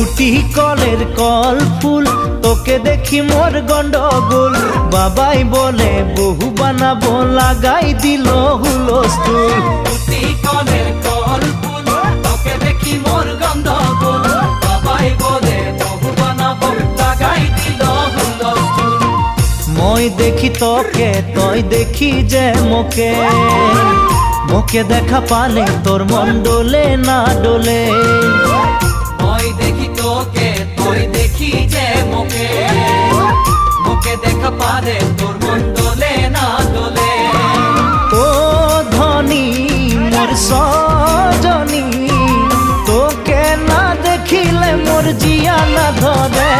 কুটি কলের কল ফুল তোকে দেখি মোর গন্ডগোল বাবাই বলে বহু বানাবো লাগাই দিল হুলস্থুল কুটি কলের কল ফুল তোকে দেখি মোর গন্ডগোল বাবাই বলে বহু বানাবো লাগাই দিল হুলস্থুল মই দেখি তোকে তই দেখি যে মোকে মোকে দেখা পালে তোর মন ডোলে না ডোলে মই দেখি তোকে তুই দেখি যে মোকে মোকে দেখা পারে তোর মন দোলে না দোলে ও ধনী মোর সজনী তোকে না দেখিলে মোর জিয়া না ধরে